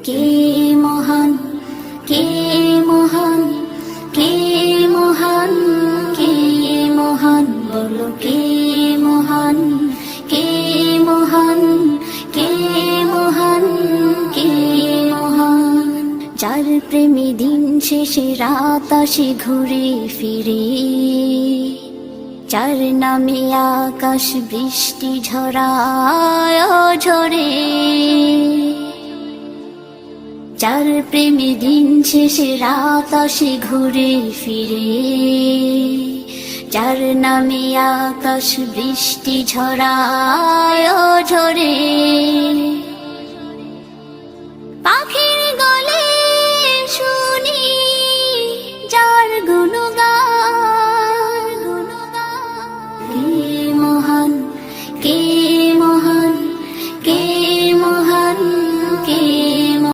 কে মহান, কে মহান, কে মহান, কে মহান, বলো কে মহান, কে মহান, কে মহান, কে মহান। যার প্রেমে দিন শেষে রাত আসে ঘুরে ফিরে, যার নামে আকাশ বৃষ্টি ঝরায় ঝরে, যার প্রেমে দিন শেষে রাত আসে ঘুরে ফিরে, যার নামে আকাশ বৃষ্টি ঝরায় ঝরে।